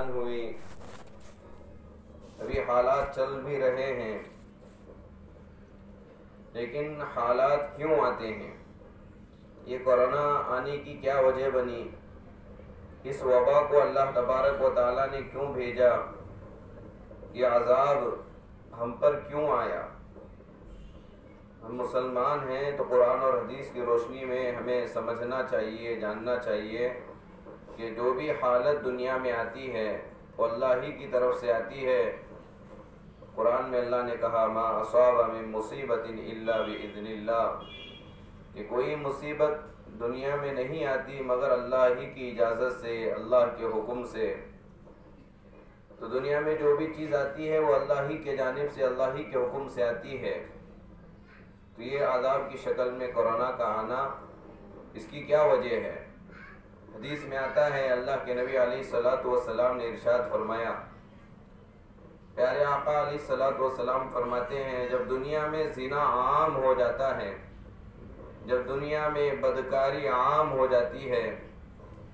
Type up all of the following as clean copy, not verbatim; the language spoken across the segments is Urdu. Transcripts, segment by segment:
بیان ہوئی، ابھی حالات چل بھی رہے ہیں، لیکن حالات کیوں آتے ہیں؟ یہ کورونا آنے کی کیا وجہ بنی؟ اس وبا کو اللہ تبارک و تعالیٰ نے کیوں بھیجا؟ یہ عذاب ہم پر کیوں آیا؟ ہم مسلمان ہیں تو قرآن اور حدیث کی روشنی میں ہمیں سمجھنا چاہیے، جاننا چاہیے کہ جو بھی حالت دنیا میں آتی ہے وہ اللہ ہی کی طرف سے آتی ہے۔ قرآن میں اللہ نے کہا ما اصاب من مصیبت الا باذن اللہ، کہ کوئی مصیبت دنیا میں نہیں آتی مگر اللہ ہی کی اجازت سے، اللہ کے حکم سے۔ تو دنیا میں جو بھی چیز آتی ہے وہ اللہ ہی کے جانب سے، اللہ ہی کے حکم سے آتی ہے۔ تو یہ عذاب کی شکل میں کورونا کا آنا، اس کی کیا وجہ ہے؟ حدیث میں آتا ہے اللہ کے نبی علیہ الصلوۃ والسلام نے ارشاد فرمایا، پیارے آقا علیہ الصلوۃ والسلام فرماتے ہیں جب دنیا میں زنا عام ہو جاتا ہے، جب دنیا میں بدکاری عام ہو جاتی ہے،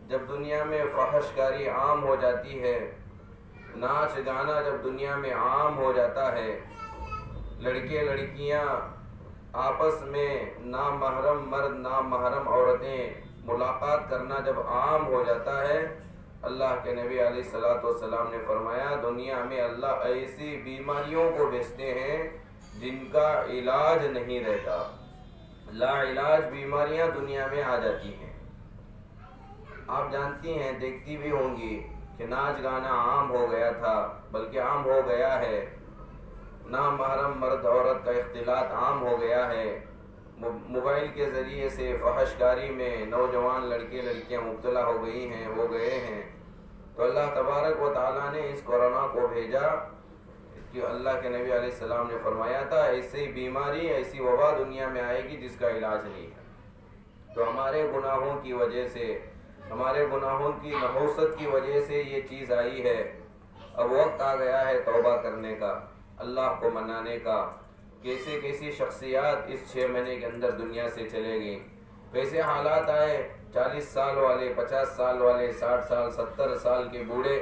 جب دنیا میں فحش کاری عام ہو جاتی ہے، ناچ گانا جب دنیا میں عام ہو جاتا ہے، لڑکے لڑکیاں آپس میں نامحرم مرد نامحرم عورتیں ملاقات کرنا جب عام ہو جاتا ہے، اللہ کے نبی علیہ الصلوۃ والسلام نے فرمایا دنیا میں اللہ ایسی بیماریوں کو بھیجتے ہیں جن کا علاج نہیں رہتا، لا علاج بیماریاں دنیا میں آ جاتی ہیں۔ آپ جانتی ہیں، دیکھتی بھی ہوں گی کہ ناچ گانا عام ہو گیا تھا، بلکہ عام ہو گیا ہے، نامحرم مرد عورت کا اختلاط عام ہو گیا ہے، موبائل کے ذریعے سے فحش کاری میں نوجوان لڑکے لڑکیاں مبتلا ہو گئے ہیں۔ تو اللہ تبارک و تعالیٰ نے اس کورونا کو بھیجا کہ اللہ کے نبی علیہ السلام نے فرمایا تھا ایسی بیماری، ایسی وبا دنیا میں آئے گی جس کا علاج نہیں ہے۔ تو ہمارے گناہوں کی وجہ سے، ہمارے گناہوں کی نحوست کی وجہ سے یہ چیز آئی ہے۔ اب وقت آ گیا ہے توبہ کرنے کا، اللہ کو منانے کا۔ کیسے کیسی شخصیات اس 6 مہینے کے اندر دنیا سے چلے گئیں، کیسے حالات آئے، 40 سال والے، 50 سال والے، 60 سال 70 سال کے بوڑھے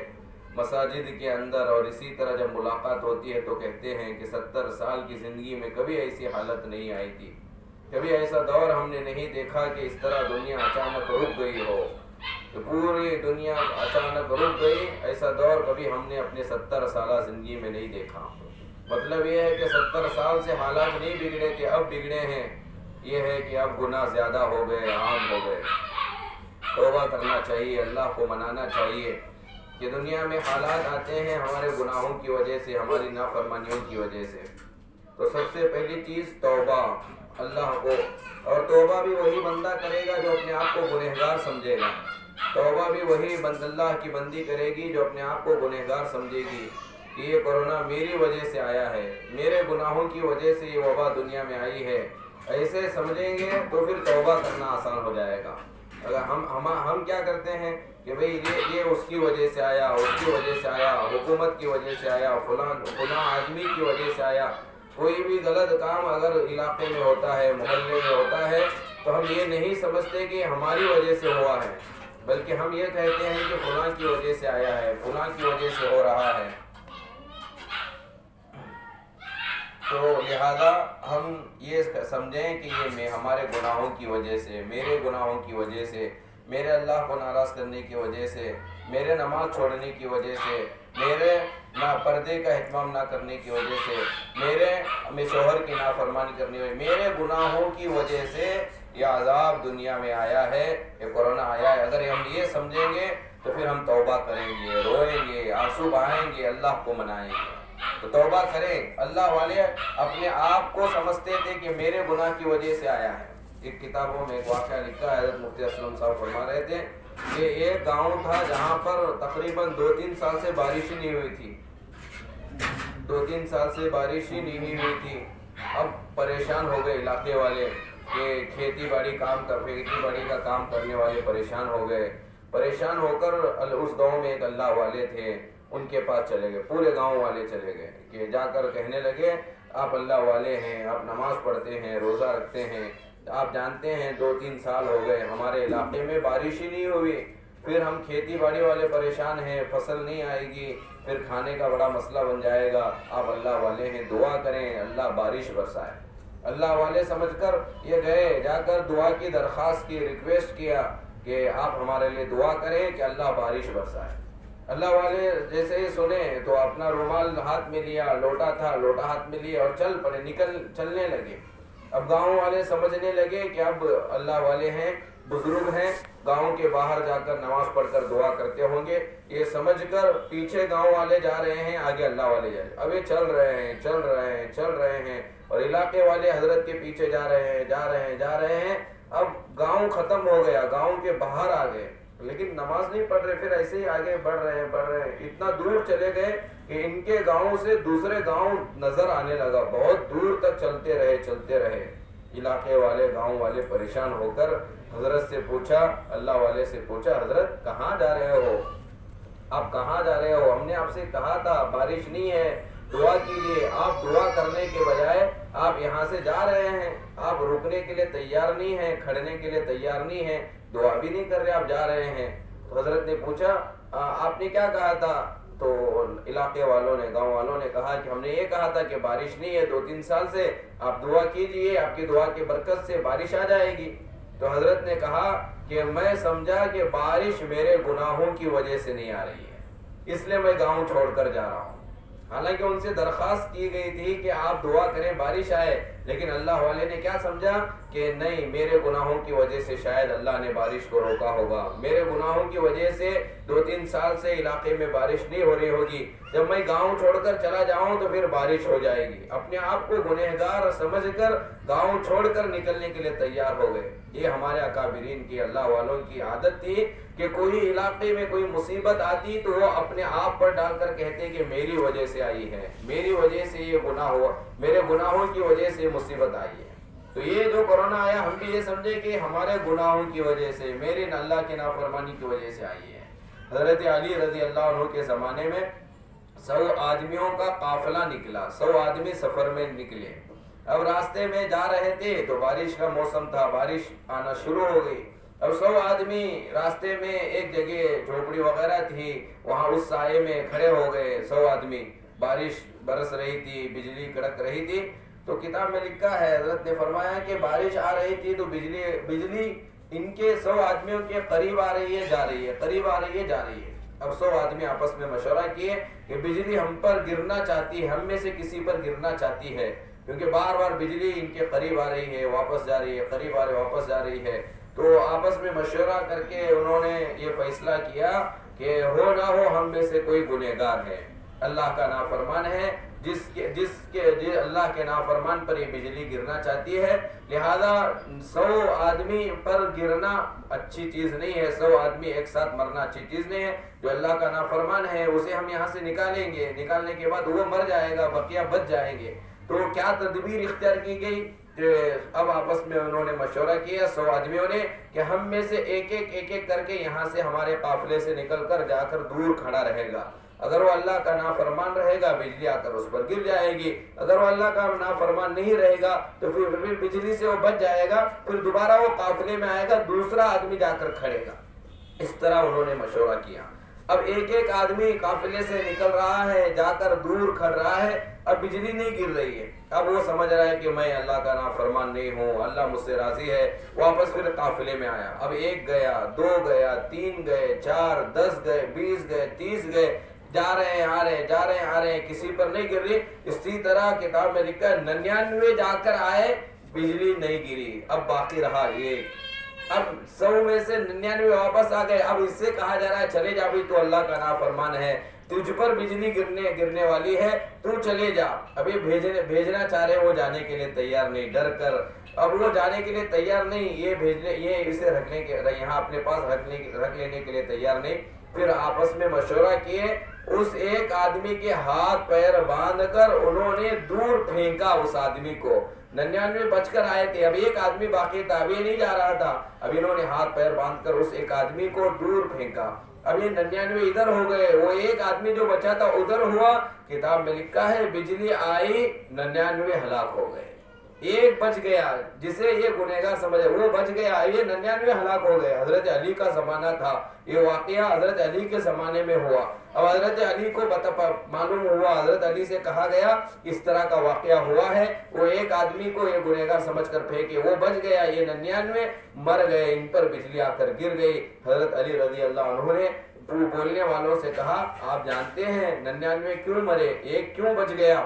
مساجد کے اندر، اور اسی طرح جب ملاقات ہوتی ہے تو کہتے ہیں کہ 70 سال کی زندگی میں کبھی ایسی حالت نہیں آئی تھی، کبھی ایسا دور ہم نے نہیں دیکھا کہ اس طرح دنیا اچانک رک گئی ہو، کہ پوری دنیا اچانک رک گئی، ایسا دور کبھی ہم نے اپنے 70 سالہ زندگی میں نہیں دیکھا۔ مطلب یہ ہے کہ 70 سال سے حالات نہیں بگڑے تھے، اب بگڑے ہیں، یہ ہے کہ اب گناہ زیادہ ہو گئے، عام ہو گئے۔ توبہ کرنا چاہیے، اللہ کو منانا چاہیے کہ دنیا میں حالات آتے ہیں ہمارے گناہوں کی وجہ سے، ہماری نافرمانیوں کی وجہ سے۔ تو سب سے پہلی چیز توبہ، اللہ کو، اور توبہ بھی وہی بندہ کرے گا جو اپنے آپ کو گنہگار سمجھے گا۔ توبہ بھی وہی اللہ کی بندی کرے گی جو اپنے آپ کو گنہگار سمجھے گی کہ یہ کورونا میری وجہ سے آیا ہے، میرے گناہوں کی وجہ سے یہ وبا دنیا میں آئی ہے۔ ایسے سمجھیں گے تو پھر توبہ کرنا آسان ہو جائے گا۔ اگر ہم کیا کرتے ہیں کہ بھئی یہ اس کی وجہ سے آیا، اس کی وجہ سے آیا، حکومت کی وجہ سے آیا، فلاں آدمی کی وجہ سے آیا، کوئی بھی غلط کام اگر علاقے میں ہوتا ہے، محلے میں ہوتا ہے، تو ہم یہ نہیں سمجھتے کہ ہماری وجہ سے ہوا ہے، بلکہ ہم یہ کہتے ہیں کہ فلاں کی وجہ سے آیا ہے، فلاں کی وجہ سے ہو رہا ہے۔ تو لہذا ہم یہ سمجھیں کہ یہ ہمارے گناہوں کی وجہ سے، میرے گناہوں کی وجہ سے، میرے اللہ کو ناراض کرنے کی وجہ سے، میرے نماز چھوڑنے کی وجہ سے، میرے پردے کا اہتمام نہ کرنے کی وجہ سے، میں شوہر کی نافرمانی کرنے کی، میرے گناہوں کی وجہ سے یہ عذاب دنیا میں آیا ہے، یہ کورونا آیا ہے۔ اگر ہم یہ سمجھیں گے تو پھر ہم توبہ کریں گے، روئیں گے، آنسو بہائیں گے، اللہ کو منائیں گے۔ تو توبہ کریں۔ اللہ والے اپنے آپ کو سمجھتے تھے کہ میرے گناہ کی وجہ سے آیا ہے۔ ایک کتابوں میں ایک واقعہ لکھا ہے، حضرت مفتی اسلم صاحب فرما رہے تھے کہ ایک گاؤں تھا جہاں پر تقریباً 2-3 سال سے بارش ہی نہیں ہوئی تھی، 2-3 سال سے بارش ہی نہیں ہوئی تھی۔ اب پریشان ہو گئے علاقے والے کہ کھیتی باڑی کا کام کرنے والے پریشان ہو گئے۔ پریشان ہو کر اس گاؤں میں ایک اللہ والے تھے، ان کے پاس چلے گئے، پورے گاؤں والے چلے گئے کہ جا کر کہنے لگے آپ اللہ والے ہیں، آپ نماز پڑھتے ہیں، روزہ رکھتے ہیں، آپ جانتے ہیں 2-3 سال ہو گئے ہمارے علاقے میں بارش ہی نہیں ہوئی، پھر ہم کھیتی باڑی والے پریشان ہیں، فصل نہیں آئے گی، پھر کھانے کا بڑا مسئلہ بن جائے گا۔ آپ اللہ والے ہیں، دعا کریں اللہ بارش برسائے۔ اللہ والے سمجھ کر یہ گئے، جا کر دعا کی درخواست کی، ریکویسٹ کیا کہ آپ ہمارے لیے دعا کریں کہ اللہ بارش برسائے۔ اللہ والے جیسے ہی سنے تو اپنا رومال ہاتھ میں لیا، لوٹا تھا لوٹا ہاتھ میں لیا اور چل پڑے، چلنے لگے۔ اب گاؤں والے سمجھنے لگے کہ اب اللہ والے ہیں، بزرگ ہیں، گاؤں کے باہر جا کر نماز پڑھ کر دعا کرتے ہوں گے، یہ سمجھ کر پیچھے گاؤں والے جا رہے ہیں، آگے اللہ والے جا رہے ہیں۔ اب یہ چل رہے ہیں اور علاقے والے حضرت کے پیچھے جا رہے ہیں۔ اب گاؤں ختم ہو گیا، گاؤں کے باہر آ گئے، لیکن نماز نہیں پڑھ رہے، پھر ایسے ہی آگے بڑھ رہے ہیں، اتنا دور چلے گئے کہ ان کے گاؤں سے دوسرے گاؤں نظر آنے لگا، بہت دور تک چلتے رہے۔ علاقے والے، گاؤں والے پریشان ہو کر حضرت سے پوچھا، اللہ والے سے پوچھا، حضرت کہاں جا رہے ہو؟ آپ کہاں جا رہے ہو؟ ہم نے آپ سے کہا تھا بارش نہیں ہے، دعا کیجیے۔ آپ دعا کرنے کے بجائے آپ یہاں سے جا رہے ہیں، آپ رکنے کے لیے تیار نہیں ہیں، کھڑنے کے لیے تیار نہیں ہیں، دعا بھی نہیں کر رہے، آپ جا رہے ہیں۔ تو حضرت نے پوچھا آپ نے کیا کہا تھا؟ تو علاقے والوں نے، گاؤں والوں نے کہا کہ ہم نے یہ کہا تھا کہ بارش نہیں ہے 2-3 سال سے، آپ دعا کیجئے، آپ کی دعا کی برکت سے بارش آ جائے گی۔ تو حضرت نے کہا کہ میں سمجھا کہ بارش میرے گناہوں کی وجہ سے نہیں آ رہی ہے، اس لیے میں گاؤں چھوڑ کر جا رہا ہوں۔ حالانکہ ان سے درخواست کی گئی تھی کہ آپ دعا کریں بارش آئے، لیکن اللہ والے نے کیا سمجھا کہ نہیں، میرے گناہوں کی وجہ سے شاید اللہ نے بارش کو روکا ہوگا، میرے گناہوں کی وجہ سے 2-3 سال سے علاقے میں بارش نہیں ہو رہی ہوگی، جب میں گاؤں چھوڑ کر چلا جاؤں تو پھر بارش ہو جائے گی۔ اپنے آپ کو گنہگار سمجھ کر گاؤں چھوڑ کر نکلنے کے لیے تیار ہو گئے۔ یہ ہمارے اکابرین کی، اللہ والوں کی عادت تھی کہ کوئی علاقے میں کوئی مصیبت آتی تو وہ اپنے آپ پر ڈال کر کہتے کہ میری وجہ سے آئی ہے، میری وجہ سے یہ گناہ ہوا، میرے گناہوں کی وجہ سے مصیبت آئی ہے۔ تو یہ جو کورونا آیا، ہم بھی یہ سمجھے کہ ہمارے گناہوں کی وجہ سے، میرے اللہ کی نافرمانی کی وجہ سے آئی ہے۔ حضرت علی رضی اللہ عنہ کے زمانے میں 100 آدمیوں کا قافلہ نکلا، 100 آدمی سفر میں نکلے۔ اب راستے میں جا رہے تھے تو بارش کا موسم تھا، بارش آنا شروع ہو گئی۔ اب 100 آدمی راستے میں ایک جگہ جھوپڑی وغیرہ تھی، وہاں اس سائے میں کھڑے ہو گئے 100 آدمی۔ بارش برس رہی تھی، بجلی کڑک رہی تھی۔ تو کتاب میں لکھا ہے، حضرت نے فرمایا کہ بارش آ رہی تھی تو بجلی ان کے 100 آدمیوں کے قریب آ رہی ہے، جا رہی ہے، قریب آ رہی ہے، جا رہی ہے۔ اب 100 آدمی آپس میں مشورہ کیے کہ بجلی ہم پر گرنا چاہتی ہے، ہم میں سے کسی پر گرنا چاہتی ہے، کیونکہ بار بار بجلی ان کے قریب آ رہی ہے، واپس جا رہی ہے، قریب آ رہی ہے، واپس جا رہی ہے۔ تو آپس میں مشورہ کر کے انہوں نے یہ فیصلہ کیا کہ ہو نہ ہو ہم میں سے کوئی گنہگار ہے، اللہ کا نافرمان ہے، جس اللہ کے نافرمان پر یہ بجلی گرنا چاہتی ہے، لہذا 100 آدمی پر گرنا اچھی چیز نہیں ہے، 100 آدمی ایک ساتھ مرنا اچھی چیز نہیں ہے۔ جو اللہ کا نافرمان ہے اسے ہم یہاں سے نکالیں گے، نکالنے کے بعد وہ مر جائے گا، بقیہ بچ جائیں گے۔ تو کیا تدبیر اختیار کی گئی؟ اب آپس میں انہوں نے مشورہ کیا 100 آدمیوں نے کہ ہم میں سے ایک ایک کر کے یہاں سے ہمارے قافلے سے نکل کر جا کر دور کھڑا رہے گا، اگر وہ اللہ کا نافرمان رہے گا بجلی آ کر اس پر گر جائے گی، اگر وہ اللہ کا نافرمان نہیں رہے گا تو پھر بجلی سے وہ بچ جائے گا، پھر دوبارہ وہ قافلے میں آئے گا، دوسرا آدمی جا کر کھڑے گا۔ اس طرح انہوں نے مشورہ کیا۔ اب ایک آدمی قافلے سے نکل رہا ہے، جا کر دور کھڑ رہا ہے، اب بجلی نہیں گر رہی ہے، اب وہ سمجھ رہا ہے کہ میں اللہ کا نافرمان نہیں ہوں، اللہ مجھ سے راضی ہے، واپس پھر قافلے میں آیا۔ اب 1 گیا، 2 گیا، 3 گئے، 4، 10 گئے، 20 گئے، 30 گئے، جا رہے ہیں آ رہے ہیں، جا رہے ہیں آ رہے ہیں، کسی پر نہیں گر رہی۔ اسی طرح کتاب میں لکھا ہے 99 جا کر آئے، بجلی نہیں گری، اب باقی رہا 1۔ اب 100 میں سے 99 واپس آ گئے۔ اب اس سے کہا جا رہا ہے چلے جا بھی، تو اللہ کا نافرمان ہے، تجھ پر بجلی گرنے والی ہے، تو چلے جا۔ اب یہ بھیجنا چاہ رہے، وہ جانے کے لیے تیار نہیں، ڈر کر اب وہ جانے کے لیے تیار نہیں، یہ اسے یہاں اپنے پاس رکھ لینے کے لیے تیار نہیں۔ پھر آپس میں مشورہ کیے، اس ایک آدمی کے ہاتھ پیر باندھ کر انہوں نے دور پھینکا اس آدمی کو۔ 99 بچ کر آئے تھے، اب ایک آدمی باقی تھا، اب یہ نہیں جا رہا تھا، اب انہوں نے ہاتھ پیر باندھ کر اس ایک آدمی کو دور پھینکا۔ اب یہ 99 ادھر ہو گئے، وہ ایک آدمی جو بچا تھا ادھر ہوا۔ کتاب میں لکھا ہے بجلی آئی، 99 ہلاک ہو گئے۔ ایک بچ گیا جسے یہ گنہگار سمجھے، وہ بچ گیا، یہ 99 ہلاک ہو گئے۔ حضرت علی کا زمانہ تھا، یہ واقعہ حضرت علی کے زمانے میں ہوا۔ اب حضرت علی کو معلوم ہوا، حضرت علی سے کہا گیا اس طرح کا واقعہ ہوا ہے، وہ ایک آدمی کو یہ گنہگار سمجھ کر پھینکے، وہ بچ گیا، یہ 99 مر گئے، ان پر بجلی آ کر گر گئی۔ حضرت علی رضی اللہ عنہ نے بولنے والوں سے کہا آپ جانتے ہیں 99 کیوں مرے، ایک کیوں بچ گیا؟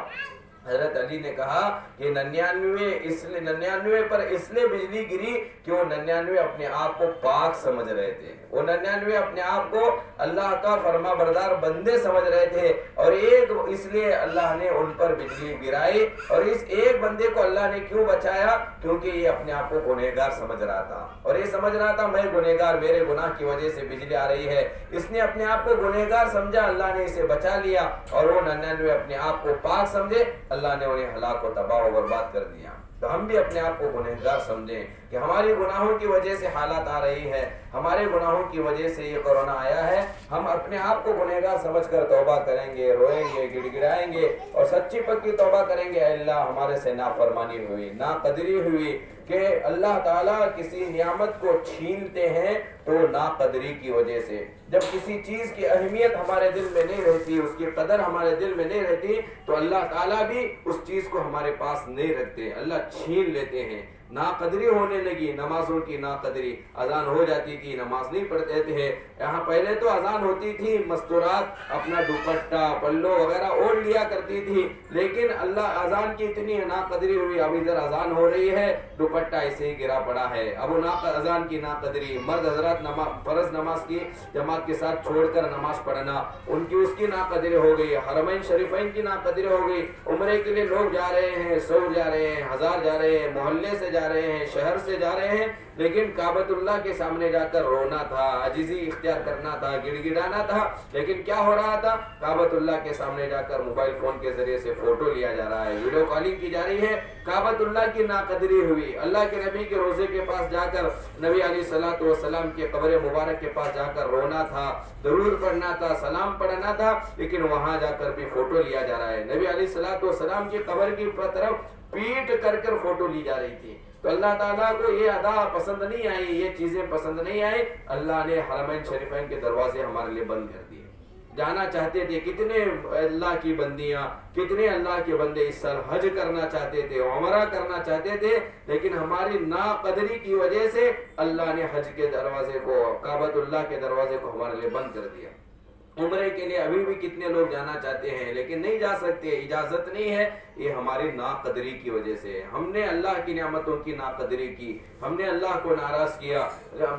حضرت علی نے کہا کہ 99 پر اس لیے بجلی گری کہ وہ 99 اپنے آپ کو پاک سمجھ رہے تھے، وہ 99 اپنے آپ کو اللہ کا فرما بردار بندے سمجھ رہے تھے، اور ایک اس لیے اللہ نے ان پر بجلی گرائی۔ اور اس ایک بندے کو اللہ نے کیوں بچایا؟ کیونکہ یہ اپنے آپ کو گنہگار سمجھ رہا تھا، اور یہ سمجھ رہا تھا میں گنہگار، میرے گناہ کی وجہ سے بجلی آ رہی ہے۔ اس نے اپنے آپ کو گنہگار سمجھا، اللہ نے اسے بچا لیا، اور وہ 99 اپنے آپ کو پاک سمجھے، اللہ نے انہیں ہلاک و تباہ و برباد کر دیا۔ تو ہم بھی اپنے آپ کو گنہگار سمجھیں کہ ہماری گناہوں کی وجہ سے حالات آ رہی ہے، ہمارے گناہوں کی وجہ سے یہ کورونا آیا ہے، ہم اپنے آپ کو گنہگار سمجھ کر توبہ کریں گے، روئیں گے، گڑ گڑائیں گے، اور سچی پکی توبہ کریں گے۔ اے اللہ ہمارے سے نافرمانی ہوئی، ناقدری ہوئی، کہ اللہ تعالیٰ کسی نعمت کو چھینتے ہیں تو ناقدری کی وجہ سے، جب کسی چیز کی اہمیت ہمارے دل میں نہیں رہتی، اس کی قدر ہمارے دل میں نہیں رہتی، تو اللہ تعالیٰ بھی اس چیز کو ہمارے پاس نہیں رکھتے، اللہ چھین لیتے ہیں۔ ناقدری ہونے لگی، نمازوں کی ناقدری، اذان ہو جاتی تھی نماز نہیں پڑھتے تھے۔ یہاں پہلے تو اذان ہوتی تھی، مستورات اپنا دوپٹہ پلو وغیرہ اوڑھ لیا کرتی تھی، لیکن اللہ اذان کی اتنی ناقدری ہوئی، اب ادھر اذان ہو رہی ہے دوپٹہ ایسے ہی گرا پڑا ہے۔ اب اذان کی ناقدری، مرد حضرات فرض نماز کی جماعت کے ساتھ چھوڑ کر نماز پڑھنا، اس کی ناقدری ہو گئی۔ حرمین شریفین کی ناقدری ہو گئی، عمرے کے لیے لوگ جا رہے ہیں، 100 جا رہے ہیں، 1000 جا رہے ہیں، محلے سے جا رہے ہیں، شہر سے جا رہے ہیں، لیکن کعبۃ اللہ کے سامنے جا کر رونا تھا، عاجزی اختیار کرنا تھا، گڑ گڑانا تھا، لیکن کیا ہو رہا تھا؟ کعبۃ اللہ کے سامنے جا کر موبائل فون کے ذریعے سے فوٹو لیا جا رہا ہے، ویڈیو کالنگ کی جا رہی ہے۔ کعبۃ اللہ کی ناقدری ہوئی، اللہ کے نبی کے روزے کے پاس جا کر، نبی علیہ الصلوۃ والسلام کے قبر مبارک کے پاس جا کر رونا تھا، درود پڑھنا تھا، سلام پڑھنا تھا، لیکن وہاں جا کر بھی فوٹو لیا جا رہا ہے۔ نبی علیہ الصلوۃ والسلام کی قبر کی طرف پیٹ کر کر فوٹو لی جا رہی تھی۔ تو اللہ تعالیٰ کو یہ ادا پسند نہیں آئی، یہ چیزیں پسند نہیں آئی، اللہ نے حرمین شریفین کے دروازے ہمارے لیے بند کر دیے۔ جانا چاہتے تھے کتنے اللہ کی بندیاں، کتنے اللہ کے بندے اس سال حج کرنا چاہتے تھے، عمرہ کرنا چاہتے تھے، لیکن ہماری ناقدری کی وجہ سے اللہ نے حج کے دروازے کو، کعبۃ اللہ کے دروازے کو ہمارے لیے بند کر دیا۔ عمرے کے لیے ابھی بھی کتنے لوگ جانا چاہتے ہیں لیکن نہیں جا سکتے، اجازت نہیں ہے، یہ ہماری ناقدری کی وجہ سے۔ ہم نے اللہ کی نعمتوں کی ناقدری کی، ہم نے اللہ کو ناراض کیا۔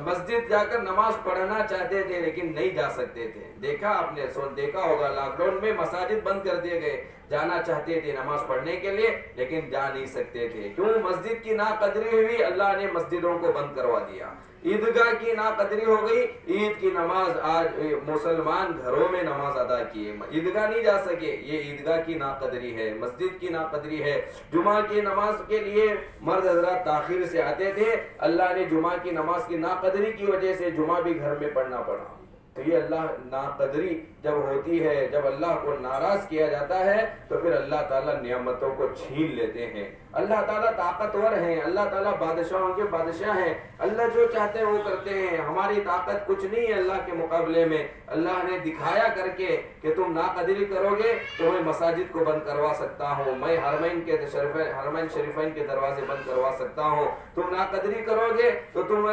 مسجد جا کر نماز پڑھنا چاہتے تھے لیکن نہیں جا سکتے تھے۔ دیکھا آپ نے دیکھا ہوگا لاک ڈاؤن میں مساجد بند کر دیے گئے، جانا چاہتے تھے نماز پڑھنے کے لیے لیکن جا نہیں سکتے تھے، کیوں؟ مسجد کی ناقدری ہوئی، اللہ نے مسجدوں کو بند کروا دیا۔ عیدگاہ کی ناقدری ہو گئی، عید کی نماز آج مسلمان گھروں میں نماز ادا کیے، عیدگاہ نہیں جا سکے، یہ عیدگاہ کی ناقدری ہے، مسجد کی ناقدری ہے۔ جمعہ کی نماز کے لیے مرد حضرات تاخیر سے آتے تھے، اللہ نے جمعہ کی نماز کی ناقدری کی وجہ سے جمعہ بھی گھر میں پڑھنا پڑا۔ تو یہ اللہ ناقدری جب ہوتی ہے، جب اللہ کو ناراض کیا جاتا ہے تو پھر اللہ تعالیٰ نعمتوں کو چھین لیتے ہیں۔ اللہ تعالیٰ طاقتور ہیں، اللہ تعالیٰ بادشاہوں کے بادشاہ ہیں، اللہ جو چاہتے ہیں وہ کرتے ہیں، ہماری طاقت کچھ نہیں ہے اللہ کے مقابلے میں۔ اللہ نے دکھایا کر کے کہ تم ناقدری کرو گے تو میں مساجد کو بند کروا سکتا ہوں، میں حرمین شریفین کے دروازے بند کروا سکتا ہوں۔ تم ناقدری کرو گے تو تم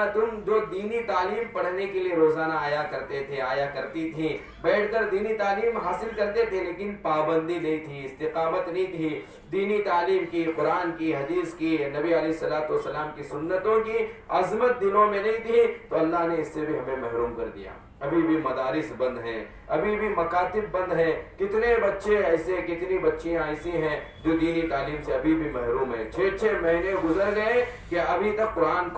جو دینی تعلیم پڑھنے کے لیے روزانہ آیا کرتے تھے، آیا کرتی تھی، بیٹھ کر دینی تعلیم حاصل کرتے تھے، لیکن پابندی نہیں تھی، استقامت نہیں تھی، دینی تعلیم کی، قرآن کی، حدیث کی، نبی علیہ الصلوۃ والسلام کی سنتوں کی عظمت دلوں میں نہیں تھی، تو اللہ نے اس سے بھی ہمیں محروم کر دیا۔ ابھی بھی مدارس بند ہیں، ابھی بھی مکاتب بند ہیں، کتنے بچے ایسے، کتنی بچیاں ایسی ہیں جو دینی تعلیم سے ابھی بھی محروم ہیں۔ 6 مہینے گزر گئے کہ ابھی تک قرآن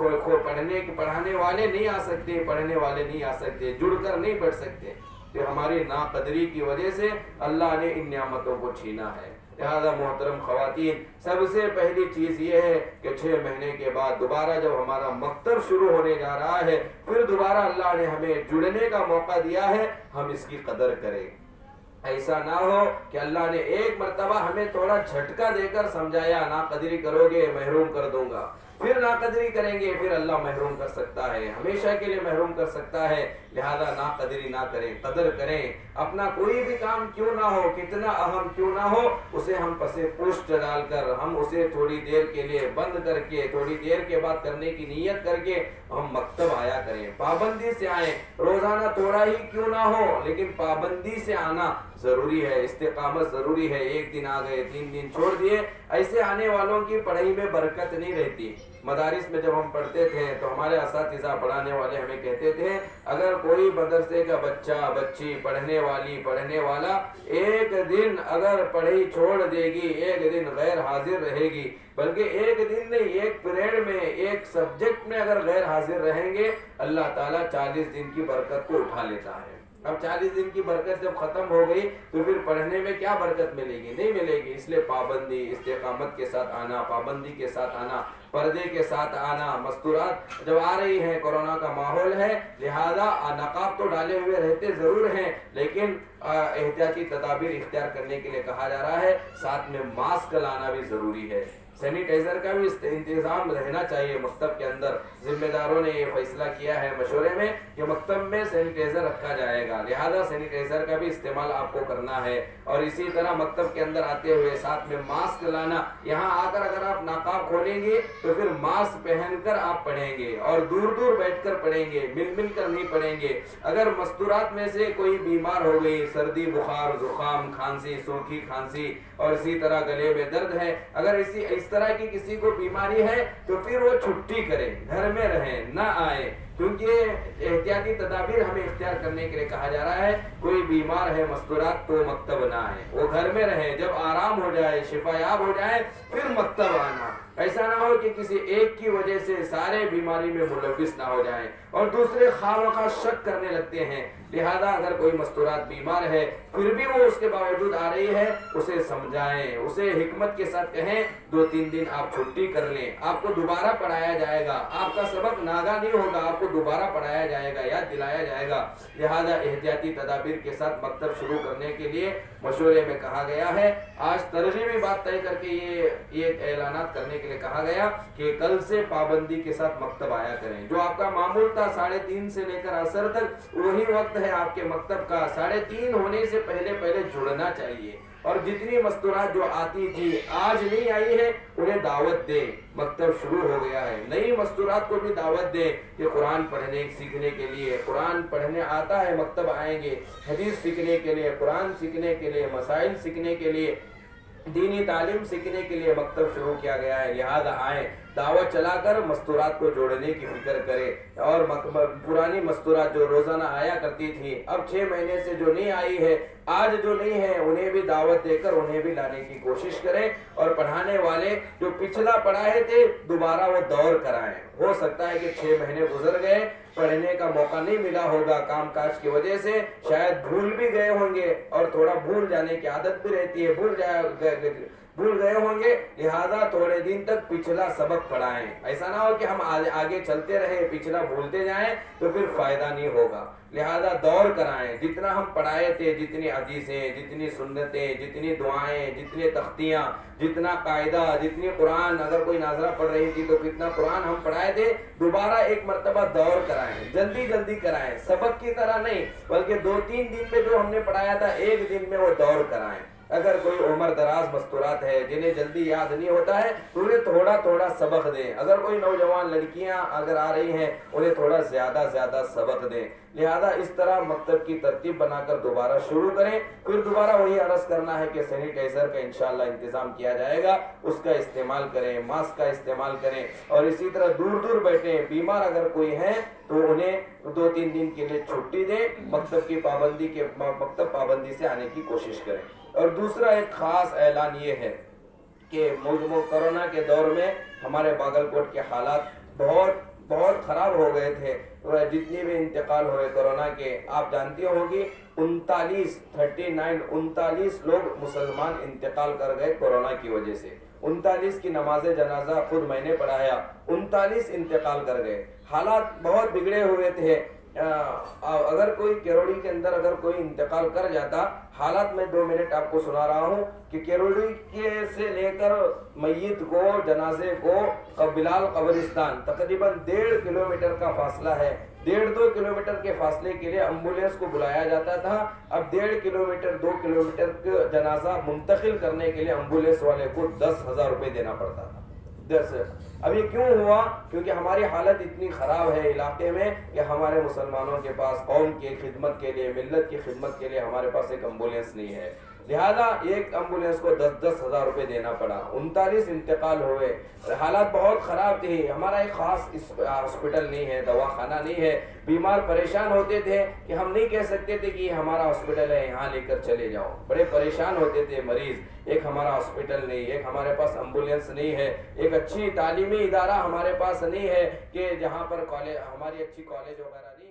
پڑھانے والے نہیں آ سکتے، پڑھنے والے نہیں آ سکتے، جڑ کر نہیں پڑھ سکتے۔ کہ ہماری ناقدری کی وجہ سے اللہ نے ان نعمتوں کو چھینا ہے۔ لہذا محترم خواتین، سب سے پہلی چیز یہ ہے کہ 6 مہینے کے بعد دوبارہ جب ہمارا مکتب شروع ہونے جا رہا ہے، پھر دوبارہ اللہ نے ہمیں جڑنے کا موقع دیا ہے، ہم اس کی قدر کریں۔ ایسا نہ ہو کہ اللہ نے ایک مرتبہ ہمیں تھوڑا جھٹکا دے کر سمجھایا ناقدری کرو گے محروم کر دوں گا، پھر ناقدری کریں گے پھر اللہ محروم کر سکتا ہے، ہمیشہ کے لیے محروم کر سکتا ہے، لہذا ناقدری نہ کریں، قدر کریں۔ اپنا کوئی بھی کام کیوں نہ ہو، کتنا اہم کیوں نہ ہو، اسے ہم پسے پشت ڈال کر، ہم اسے تھوڑی دیر کے لیے بند کر کے، تھوڑی دیر کے بعد کرنے کی نیت کر کے ہم مکتب آیا کریں، پابندی سے آئیں، روزانہ تھوڑا ہی کیوں نہ ہو لیکن پابندی سے آنا ضروری ہے، استقامت ضروری ہے۔ ایک دن آ گئے 3 دن چھوڑ دیے، ایسے آنے والوں کی پڑھائی میں برکت نہیں رہتی۔ مدارس میں جب ہم پڑھتے تھے تو ہمارے اساتذہ پڑھانے والے ہمیں کہتے تھے اگر کوئی مدرسے کا بچہ بچی پڑھنے والی پڑھنے والا ایک دن اگر پڑھائی چھوڑ دے گی، ایک دن غیر حاضر رہے گی، بلکہ ایک دن نہیں ایک پیریڈ میں ایک سبجیکٹ میں اگر غیر حاضر رہیں گے، اللہ تعالیٰ 40 دن کی برکت کو اٹھا لیتا ہے۔ اب 40 دن کی برکت جب ختم ہو گئی تو پھر پڑھنے میں کیا برکت ملے گی؟ نہیں ملے گی۔ اس لیے پابندی، استقامت کے ساتھ آنا، پابندی کے ساتھ آنا، پردے کے ساتھ آنا۔ مستورات جب آ رہی ہیں، کورونا کا ماحول ہے، لہذا نقاب تو ڈالے ہوئے رہتے ضرور ہیں لیکن احتیاطی تدابیر اختیار کرنے کے لیے کہا جا رہا ہے، ساتھ میں ماسک لانا بھی ضروری ہے، سینیٹائزر کا بھی انتظام رہنا چاہیے۔ مکتب کے اندر ذمہ داروں نے یہ فیصلہ کیا ہے مشورے میں کہ مکتب میں سینیٹائزر رکھا جائے گا، لہذا سینیٹائزر کا بھی استعمال آپ کو کرنا ہے، اور اسی طرح مکتب کے اندر آتے ہوئے ساتھ میں ماسک لانا۔ یہاں آ کر اگر آپ نقاب کھولیں گے تو پھر ماسک پہن کر آپ پڑھیں گے اور دور دور بیٹھ کر پڑھیں گے، مل مل کر نہیں پڑھیں گے۔ اگر مستورات میں سے کوئی بیمار ہو گئی، سردی بخار زکام کھانسی سوکھی کھانسی اور اسی طرح گلے میں درد ہے، اگر اس طرح کی کسی کو بیماری ہے تو پھر وہ چھٹی کرے، گھر میں رہیں، نہ آئے، کیونکہ احتیاطی تدابیر ہمیں اختیار کرنے کے لیے کہا جا رہا ہے۔ کوئی بیمار ہے مستورات تو مکتب نہ آئے، وہ گھر میں رہے، جب آرام ہو جائے شفا یاب ہو جائے پھر مکتب آنا۔ ایسا نہ ہو کہ کسی ایک کی وجہ سے سارے بیماری میں ملوث نہ ہو جائیں اور دوسرے خواہ شک کرنے لگتے ہیں، لہذا اگر کوئی مستورات بیمار ہے پھر بھی وہ اس کے باوجود آ رہی ہے، اسے سمجھائیں، اسے حکمت کے ساتھ کہیں 2-3 دن آپ چھٹی کر لیں، آپ کو دوبارہ پڑھایا جائے گا، آپ کا سبق ناگا نہیں ہوگا، آپ کو دوبارہ پڑھایا جائے گا، یاد دلایا جائے گا، لہذا احتیاطی تدابیر کے ساتھ مکتب شروع کرنے کے لیے مشورے میں کہا گیا ہے۔ آج ترغیبی بات طے کر کے یہ اعلانات کرنے کے لیے کہا گیا کہ کل سے پابندی کے ساتھ مکتب آیا کریں۔ جو آپ کا معمول تھا 3:30 سے لے کر عصر تک، وہی وقت ہے آپ کے مکتب کا، 3:30 ہونے سے پہلے جڑنا چاہیے، اور جتنی مستورات جو آتی تھی آج نہیں آئی ہے انہیں دعوت دیں، مکتب شروع ہو گیا ہے، نئی مستورات کو بھی دعوت دیں کہ قرآن پڑھنے سیکھنے کے لیے، قرآن پڑھنے آتا ہے مکتب آئیں گے، حدیث سیکھنے کے لیے، قرآن سیکھنے کے لیے، مسائل سیکھنے کے لیے، دینی تعلیم سیکھنے کے لیے مکتب شروع کیا گیا ہے، لہذا آئیں، دعوت چلا کر مستورات کو جوڑنے کی فکر کرے، اور پرانی مستورات جو روزانہ آیا کرتی تھی اب 6 مہینے سے جو نہیں آئی ہے، آج جو نہیں ہے انہیں بھی دعوت دے کر انہیں بھی لانے کی کوشش کریں، اور پڑھانے والے جو پچھلا پڑھائے تھے دوبارہ وہ دور کرائیں۔ ہو سکتا ہے کہ 6 مہینے گزر گئے، پڑھنے کا موقع نہیں ملا ہوگا کام کاج کی وجہ سے، شاید بھول بھی گئے ہوں گے، اور تھوڑا بھول جانے کی عادت بھی رہتی ہے، بھول گئے ہوں گے، لہذا تھوڑے دن تک پچھلا سبق پڑھائیں۔ ایسا نہ ہو کہ ہم آگے چلتے رہیں پچھلا بھولتے جائیں تو پھر فائدہ نہیں ہوگا، لہذا دور کرائیں، جتنا ہم پڑھائے تھے، جتنی حدیثیں، جتنی سنتیں، جتنی دعائیں، جتنی تختیاں، جتنا قاعدہ، جتنی قرآن، اگر کوئی ناظرہ پڑھ رہی تھی تو کتنا قرآن ہم پڑھائے تھے، دوبارہ ایک مرتبہ دور کرائیں، جلدی کرائیں، سبق کی طرح نہیں بلکہ 2-3 دن میں جو ہم نے پڑھایا تھا ایک دن میں وہ دور کرائیں۔ اگر کوئی عمر دراز مستورات ہے جنہیں جلدی یاد نہیں ہوتا ہے تو انہیں تھوڑا سبق دیں، اگر کوئی نوجوان لڑکیاں اگر آ رہی ہیں انہیں تھوڑا زیادہ سبق دیں، لہذا اس طرح مکتب کی ترتیب بنا کر دوبارہ شروع کریں۔ پھر دوبارہ وہی عرض کرنا ہے کہ سینیٹائزر کا انشاءاللہ انتظام کیا جائے گا، اس کا استعمال کریں، ماسک کا استعمال کریں، اور اسی طرح دور بیٹھیں، بیمار اگر کوئی ہے تو انہیں 2-3 دن کے لیے چھٹی دیں، مکتب پابندی سے آنے کی کوشش کریں۔ اور دوسرا ایک خاص اعلان یہ ہے کہ کورونا کے دور میں ہمارے باگلکوٹ کے حالات بہت خراب ہو گئے تھے، جتنی بھی انتقال ہوئے کورونا کے، آپ جانتی ہوں گی 39 لوگ مسلمان انتقال کر گئے کورونا کی وجہ سے، 39 کی نماز جنازہ خود میں نے پڑھایا، 39 انتقال کر گئے، حالات بہت بگڑے ہوئے تھے، اگر کوئی کیروڑی کے اندر اگر کوئی انتقال کر جاتا، حالات میں 2 منٹ آپ کو سنا رہا ہوں کہ کیروڑی کے سے لے کر میت کو، جنازے کو بلال قبرستان تقریباً 1.5 کلومیٹر کا فاصلہ ہے. 1.5-2 کلومیٹر کے فاصلے کے لیے ایمبولینس کو بلایا جاتا تھا. اب 1.5 کلومیٹر 2 کلومیٹر کا جنازہ منتقل کرنے کے لیے ایمبولینس والے کو 10,000 روپے دینا پڑتا تھا. اب یہ کیوں ہوا؟ کیونکہ ہماری حالت اتنی خراب ہے علاقے میں کہ ہمارے مسلمانوں کے پاس قوم کی خدمت کے لیے، ملت کی خدمت کے لیے ہمارے پاس ایک ایمبولینس نہیں ہے. لہذا ایک ایمبولینس کو 10,000 روپے دینا پڑا. 39 انتقال ہوئے. حالات بہت خراب تھی. ہمارا ایک خاص ہاسپٹل نہیں ہے، دواخانہ نہیں ہے. بیمار پریشان ہوتے تھے کہ ہم نہیں کہہ سکتے تھے کہ ہمارا ہاسپٹل ہے، یہاں لے کر چلے جاؤ. بڑے پریشان ہوتے تھے مریض. ایک ہمارا ہاسپٹل نہیں، ایک ہمارے پاس ایمبولینس نہیں ہے، ایک اچھی تعلیمی ادارہ ہمارے پاس نہیں ہے کہ جہاں پر ہماری اچھی کالج وغیرہ نہیں ہے.